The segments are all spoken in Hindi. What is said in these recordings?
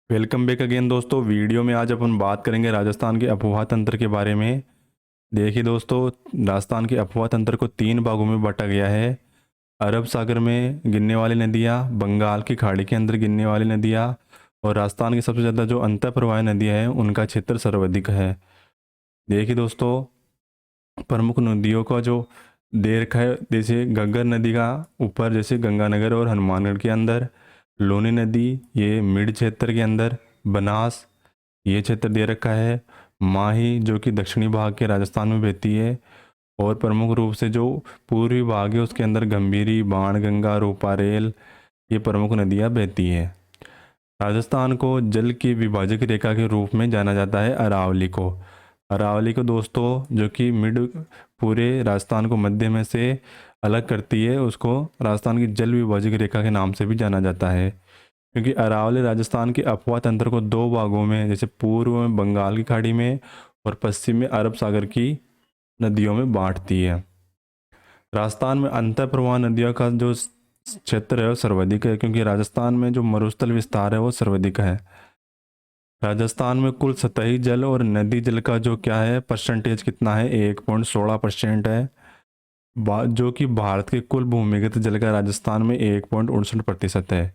वेलकम बैक अगेन दोस्तों। वीडियो में आज अपन बात करेंगे राजस्थान के अफवाह तंत्र के बारे में। देखिए दोस्तों, राजस्थान के अफवाह तंत्र को तीन भागों में बांटा गया है। अरब सागर में गिरने वाली नदियाँ, बंगाल की खाड़ी के अंदर गिरने वाली नदियाँ और राजस्थान की सबसे ज़्यादा जो अंतः प्रवाह नदियाँ हैं उनका क्षेत्र सर्वाधिक है। देखिए दोस्तों, प्रमुख नदियों का जो दे रखा है, जैसे घग्गर नदी का ऊपर जैसे गंगानगर और हनुमानगढ़ के अंदर, लूनी नदी ये मिड क्षेत्र के अंदर, बनास ये क्षेत्र दे रखा है, माही जो कि दक्षिणी भाग के राजस्थान में बहती है, और प्रमुख रूप से जो पूर्वी भाग है उसके अंदर गंभीरी, बाणगंगा, रूपारेल ये प्रमुख नदियाँ बहती है। राजस्थान को जल की विभाजक रेखा के रूप में जाना जाता है अरावली को। अरावली को दोस्तों जो कि मिड पूरे राजस्थान को मध्य में से अलग करती है, उसको राजस्थान की जल विभाजक रेखा के नाम से भी जाना जाता है। क्योंकि अरावली राजस्थान के अफवाह तंत्र को दो भागों में, जैसे पूर्व में बंगाल की खाड़ी में और पश्चिम में अरब सागर की नदियों में बांटती है। राजस्थान में अंतः प्रवाह नदियों का जो क्षेत्र है वो सर्वाधिक है, क्योंकि राजस्थान में जो मरुस्थल विस्तार है वो सर्वाधिक है। राजस्थान में कुल सतही जल और नदी जल का जो क्या है परसेंटेज कितना है, 1.16% है। जो कि भारत के कुल भूमिगत जल का राजस्थान में 1.68% है।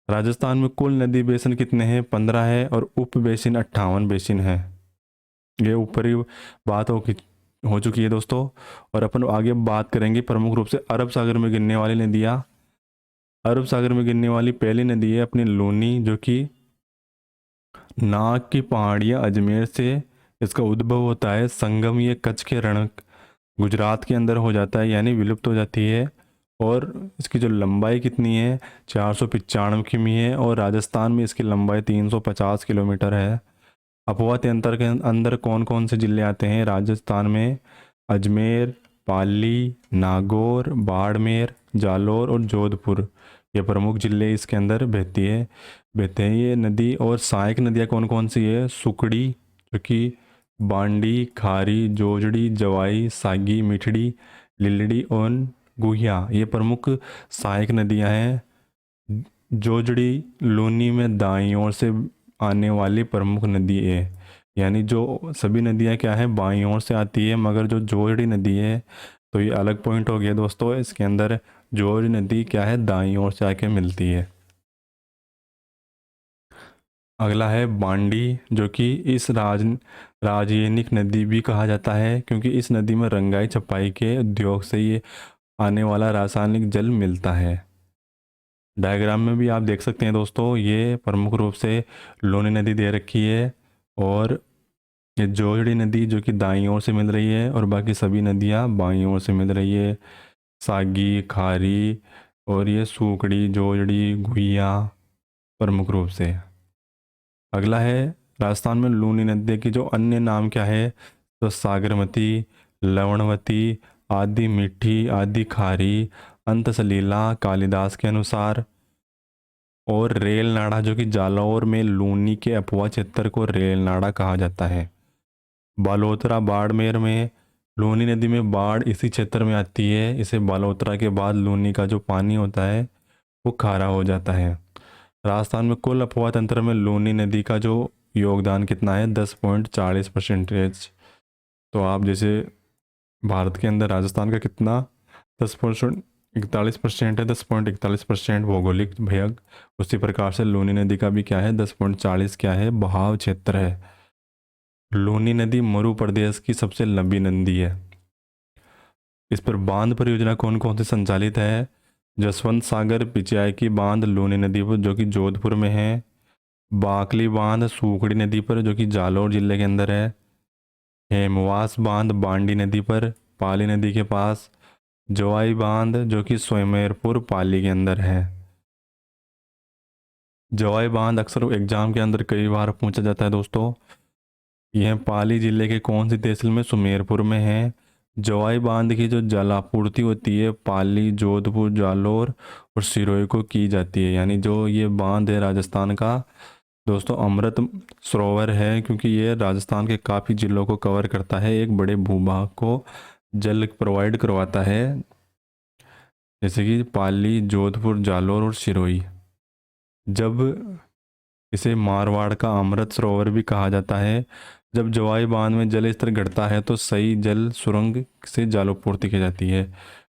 राजस्थान में कुल नदी बेसिन कितने हैं, 15 है, और उप बेसिन 58 बेसिन है। ये ऊपरी बात हो चुकी है दोस्तों। और अपन आगे बात करेंगे प्रमुख रूप से अरब सागर में गिरने वाली नदियाँ। अरब सागर में गिरने वाली पहली नदी है अपनी लूनी, जो कि नाग की पहाड़ियाँ अजमेर से इसका उद्भव होता है। संगम ये कच्छ के रण गुजरात के अंदर हो जाता है, यानी विलुप्त हो जाती है। और इसकी जो लंबाई कितनी है, 495 किमी है, और राजस्थान में इसकी लंबाई 350 किलोमीटर है। अफवाह तंत्र के अंदर कौन कौन से जिले आते हैं राजस्थान में? अजमेर, पाली, नागौर, बाड़मेर, जालौर और जोधपुर ये प्रमुख जिले इसके अंदर बहते हैं ये नदी। और सहायक नदियाँ कौन कौन सी है? सुकड़ी जो कि बांडी, खारी, जोजड़ी, जवाई, सागी, मिठड़ी, लिलड़ी और गुहिया ये प्रमुख सहायक नदियाँ हैं। जोजड़ी लूनी में दाईं ओर से आने वाली प्रमुख नदी है, यानी जो सभी नदियाँ क्या है बाईं ओर से आती है, मगर जो जोजड़ी नदी है तो ये अलग पॉइंट हो गया दोस्तों। इसके अंदर जोजड़ी नदी क्या है दाईं ओर से आके मिलती है। अगला है बांडी, जो कि इस राजयनिक नदी भी कहा जाता है, क्योंकि इस नदी में रंगाई छपाई के उद्योग से ये आने वाला रासायनिक जल मिलता है। डायग्राम में भी आप देख सकते हैं दोस्तों, ये प्रमुख रूप से लूनी नदी दे रखी है, और ये जोजड़ी नदी जो कि दाईं ओर से मिल रही है, और बाकी सभी नदियाँ बाईं ओर से मिल रही है। सागी, खारी और ये सूकड़ी, जोजड़ी, गुहिया प्रमुख रूप से। अगला है राजस्थान में लूनी नदी की जो अन्य नाम क्या है, तो सागरमती, लवणवती, आदि मीठी, आदि खारी, अंत सलीला कालिदास के अनुसार, और रेल नाड़ा जो कि जालौर में लूनी के अफवाह क्षेत्र को रेल नाड़ा कहा जाता है। बालोतरा बाड़मेर में लूनी नदी में बाढ़ इसी क्षेत्र में आती है। इसे बालोतरा के बाद लूनी का जो पानी होता है वो खारा हो जाता है। राजस्थान में कुल अफवाह तंत्र में लूनी नदी का जो योगदान कितना है, 10.40%। तो आप जैसे भारत के अंदर राजस्थान का कितना 10.41% है, 10.41% भौगोलिक भाग, उसी प्रकार से लूनी नदी का भी क्या है 10.40 क्या है बहाव क्षेत्र है। लूनी नदी मरु प्रदेश की सबसे लंबी नदी है। इस पर बांध परियोजना कौन कौन से संचालित है? जसवंत सागर पिचाई की बांध लूनी नदी पर जो कि जोधपुर में है। बाकली बांध सूखड़ी नदी पर जो कि जालौर जिले के अंदर है। हेमवास बांध बांडी नदी पर पाली नदी के पास। जवाई बांध जो कि स्वयंवरपुर पाली के अंदर है। जवाई बांध अक्सर एग्जाम के अंदर कई बार पूछा जाता है दोस्तों। यह पाली जिले के कौन सी तहसील में? सुमेरपुर में है। जवाई बांध की जो जल आपूर्ति होती है पाली, जोधपुर, जालौर और सिरोही को की जाती है, यानी जो ये बांध है राजस्थान का दोस्तों अमृत सरोवर है, क्योंकि ये राजस्थान के काफ़ी जिलों को कवर करता है, एक बड़े भूभाग को जल प्रोवाइड करवाता है, जैसे कि पाली, जोधपुर, जालौर और सिरोही। जब इसे मारवाड़ का अमृत सरोवर भी कहा जाता है। जब जवाई बांध में जल स्तर घटता है तो सही जल सुरंग से जलोपूर्ति की जाती है।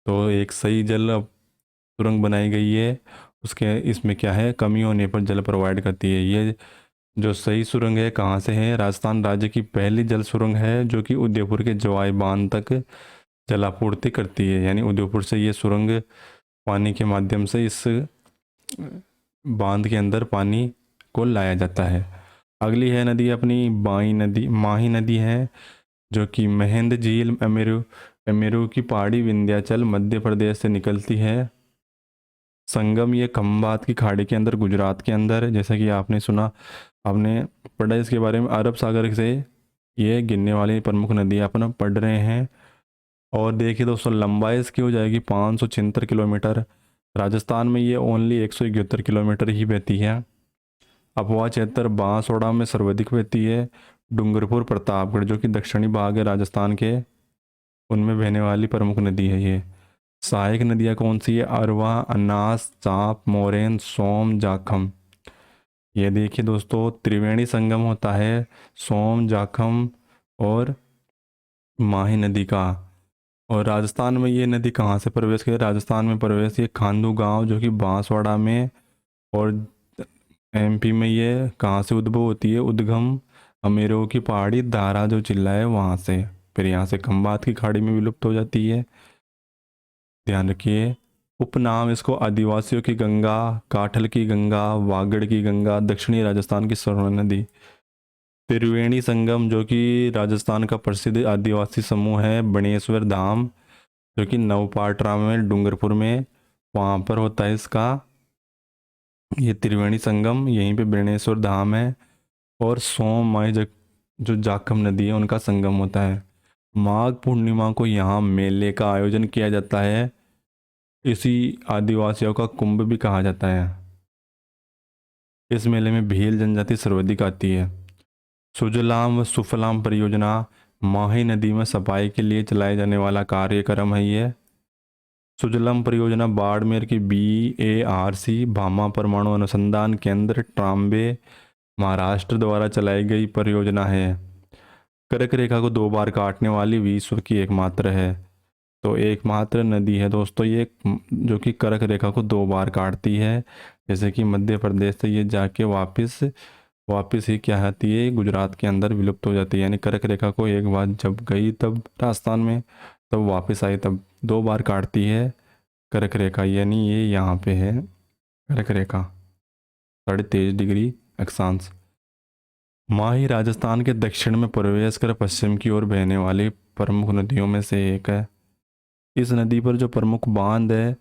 तो एक सही जल सुरंग बनाई गई है, उसके इसमें क्या है, कमी होने पर जल प्रोवाइड करती है। ये जो सही सुरंग है कहाँ से है, राजस्थान राज्य की पहली जल सुरंग है जो कि उदयपुर के जवाई बांध तक जलापूर्ति करती है। यानी उदयपुर से ये सुरंग पानी के माध्यम से इस बांध के अंदर पानी को लाया जाता है। अगली है नदी अपनी बाई नदी, माही नदी है, जो कि महेंद्र झील अमेरू अमेरू की पहाड़ी विंध्याचल मध्य प्रदेश से निकलती है। संगम ये खंबात की खाड़ी के अंदर गुजरात के अंदर, जैसा कि आपने सुना, आपने पढ़ा इसके बारे में, अरब सागर से ये गिरने वाली प्रमुख नदियाँ अपन पढ़ रहे हैं। और देखिए दोस्तों, लंबाई इसकी हो जाएगी 576 किलोमीटर। राजस्थान में ये ओनली 171 किलोमीटर ही बहती है। अफवाह क्षेत्र बांसवाड़ा में सर्वाधिक बहती है। डूंगरपुर प्रतापगढ़ जो कि दक्षिणी भाग है राजस्थान के, उनमें बहने वाली प्रमुख नदी है ये। सहायक नदियाँ कौन सी है, अरवा, अनास, चाप, मोरेन, सोम, जाखम। ये देखिए दोस्तों, त्रिवेणी संगम होता है सोम, जाखम और माही नदी का। और राजस्थान में ये नदी कहाँ से प्रवेश की, राजस्थान में प्रवेश ये खांडू गांव जो कि बांसवाड़ा में, और एमपी में ये कहाँ से उद्भव होती है, उद्गम अमेरू की पहाड़ी दारा जो जिला है वहाँ से, फिर यहाँ से खंबात की खाड़ी में विलुप्त हो जाती है। ध्यान रखिए, उपनाम इसको आदिवासियों की गंगा, काठल की गंगा, वागड़ की गंगा, दक्षिणी राजस्थान की स्वर्ण नदी। त्रिवेणी संगम जो कि राजस्थान का प्रसिद्ध आदिवासी समूह है, बणेश्वर धाम जो कि नवपाटरा में डूंगरपुर में वहाँ पर होता है इसका ये त्रिवेणी संगम, यहीं पे बेणेश्वर धाम है। और सोम माई जो जाखम नदी है उनका संगम होता है। माघ पूर्णिमा को यहाँ मेले का आयोजन किया जाता है, इसी आदिवासियों का कुंभ भी कहा जाता है। इस मेले में भील जनजाति सर्वाधिक आती है। सुजलाम व सुफलाम परियोजना माही नदी में सफाई के लिए चलाए जाने वाला कार्यक्रम है ये। सुजलाम परियोजना बाड़मेर की BARC भामा परमाणु अनुसंधान केंद्र ट्राम्बे महाराष्ट्र द्वारा चलाई गई परियोजना है। कर्क रेखा को 2 बार काटने वाली विश्व की एकमात्र है। तो एकमात्र नदी है दोस्तों ये, जो कि कर्क रेखा को 2 बार काटती है। जैसे कि मध्य प्रदेश से ये जाके वापस वापस ही क्या आती है, गुजरात के अंदर विलुप्त हो जाती है। यानी कर्क रेखा को एक बार जब गई तब राजस्थान में, तब वापस आई, तब 2 बार काटती है कर्क रेखा। यानी ये यहाँ पे है कर्क रेखा, 23.5 डिग्री अक्षांश। माही राजस्थान के दक्षिण में प्रवेश कर पश्चिम की ओर बहने वाली प्रमुख नदियों में से एक है। इस नदी पर जो प्रमुख बांध है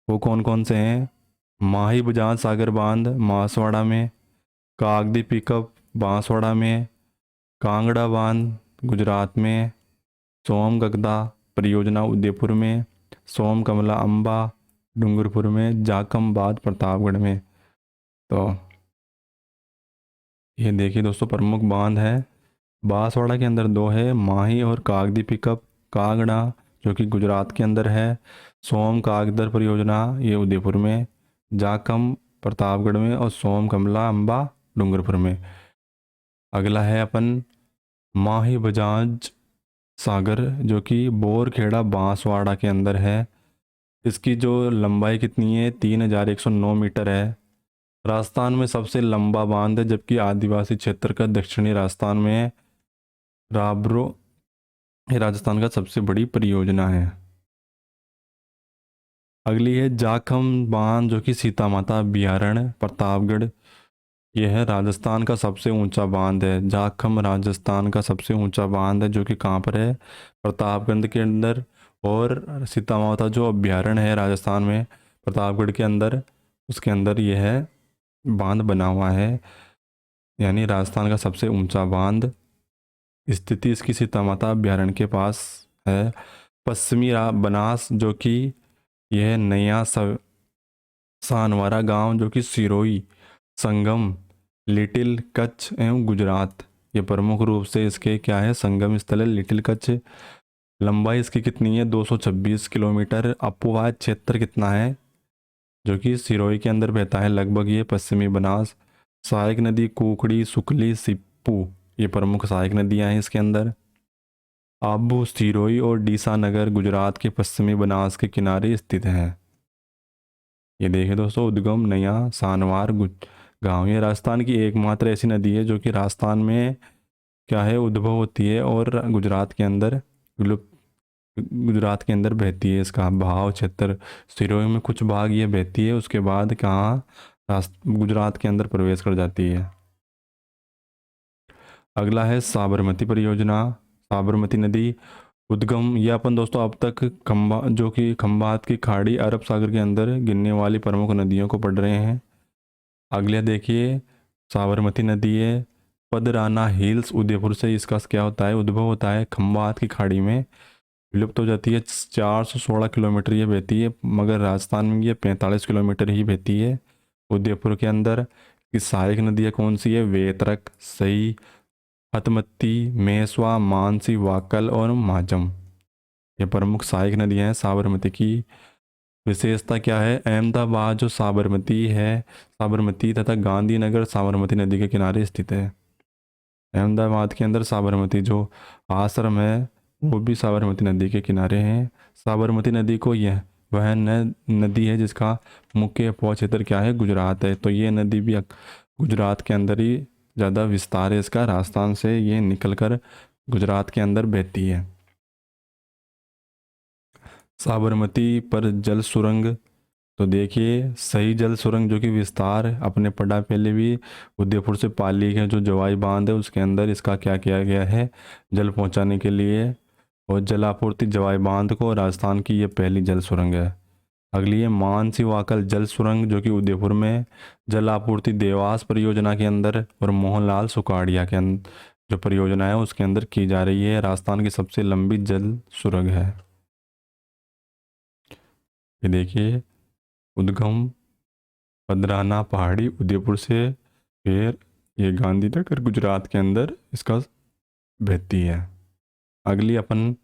वो कौन कौन से हैं, माही बुजान सागर बांध बांसवाड़ा में, कागदी पिकअप बांसवाड़ा में, कांगड़ा बांध गुजरात में, सोम गगदा परियोजना उदयपुर में, सोम कमला अम्बा डूंगरपुर में, जाखम बांध प्रतापगढ़ में। तो ये देखिए दोस्तों, प्रमुख बांध है बांसवाड़ा के अंदर 2 है, माही और कागदी पिकअप। कांगड़ा जो कि गुजरात के अंदर है, सोम कागदर परियोजना ये उदयपुर में, जाखम प्रतापगढ़ में, और सोम कमला अम्बा डूंगरपुर में। अगला है अपन माही बजाज सागर जो कि बोरखेड़ा बांसवाड़ा के अंदर है। इसकी जो लंबाई कितनी है, 3109 मीटर है। राजस्थान में सबसे लंबा बांध है, जबकि आदिवासी क्षेत्र का दक्षिणी राजस्थान में है। राब्रो ये राजस्थान का सबसे बड़ी परियोजना है। अगली है जाखम बांध जो कि सीता माता अभ्यारण्य प्रतापगढ़, यह है राजस्थान का सबसे ऊंचा बांध है। जाखम राजस्थान का सबसे ऊंचा बांध है जो कि कहाँ पर है, प्रतापगढ़ के अंदर। और सीता माता जो अभ्यारण्य है राजस्थान में प्रतापगढ़ के अंदर, उसके अंदर यह है बांध बना हुआ है। यानी राजस्थान का सबसे ऊंचा बांध, स्थिति इसकी सीता माता अभ्यारण्य के पास है। पश्चिमी बनास जो कि यह नया सानवारा गांव जो कि सिरोही, संगम, लिटिल कच्छ एवं गुजरात, ये प्रमुख रूप से इसके क्या है, संगम स्थल है लिटिल कच्छ। लंबाई इसकी कितनी है, 226 किलोमीटर। अपोहा क्षेत्र कितना है, जो कि सिरोही के अंदर बहता है लगभग ये पश्चिमी बनास। सहायक नदी कुकड़ी, सुकली, सिप्पू, ये प्रमुख सहायक नदियां हैं इसके अंदर। आबू, सिरोही और डीसा नगर गुजरात के पश्चिमी बनास के किनारे स्थित हैं। ये देखिए दोस्तों, उद्गम नया सानवार गांव, ये राजस्थान की एकमात्र ऐसी नदी है जो कि राजस्थान में क्या है उद्भव होती है और गुजरात के अंदर गुलुप गुजरात के अंदर बहती है। इसका बहाव क्षेत्र सिरोही में कुछ भाग ये बहती है, उसके बाद कहाँ गुजरात के अंदर प्रवेश कर जाती है। अगला है साबरमती परियोजना। साबरमती नदी उद्गम, ये अपन दोस्तों अब तक खंबा जो कि खंबात की खाड़ी अरब सागर के अंदर गिरने वाली प्रमुख नदियों को पढ़ रहे हैं। अगले देखिए, साबरमती नदी है पदराना हिल्स उदयपुर से, इसका क्या होता है उद्भव होता है खंबात की खाड़ी में, विलुप्त हो जाती है। 416 किलोमीटर ये बहती है, मगर राजस्थान में ये 45 किलोमीटर ही बहती है उदयपुर के अंदर। की सहायक नदियाँ कौन सी है? वेतरक, सई, हतमती, मेसवा, मानसी, वाकल और माजम, ये प्रमुख सहायक नदियाँ हैं साबरमती की। विशेषता क्या है? अहमदाबाद जो साबरमती है, साबरमती तथा गांधीनगर साबरमती नदी के किनारे स्थित है। अहमदाबाद के अंदर साबरमती जो आश्रम है वो भी साबरमती नदी के किनारे हैं। साबरमती नदी को यह वह नदी है जिसका मुख्य उपयोग क्षेत्र क्या है? गुजरात है। तो ये नदी भी गुजरात के अंदर ही ज़्यादा विस्तार है इसका, राजस्थान से ये निकलकर गुजरात के अंदर बहती है। साबरमती पर जल सुरंग, तो देखिए सही जल सुरंग जो कि विस्तार अपने पढ़ा पहले भी, उदयपुर से पाली के जो जवाई बांध है उसके अंदर इसका क्या किया गया है जल पहुंचाने के लिए, और जलापूर्ति जवाई बांध को, राजस्थान की ये पहली जल सुरंग है। अगली है मानसी वाकल जल सुरंग जो कि उदयपुर में, जल आपूर्ति देवास परियोजना के अंदर और मोहनलाल सुखाड़िया के अंदर जो परियोजना है उसके अंदर की जा रही है। राजस्थान की सबसे लंबी जल सुरंग है। ये देखिए, उद्गम पदराना पहाड़ी उदयपुर से, फिर ये गांधीनगर गुजरात के अंदर इसका बहती है। अगली अपन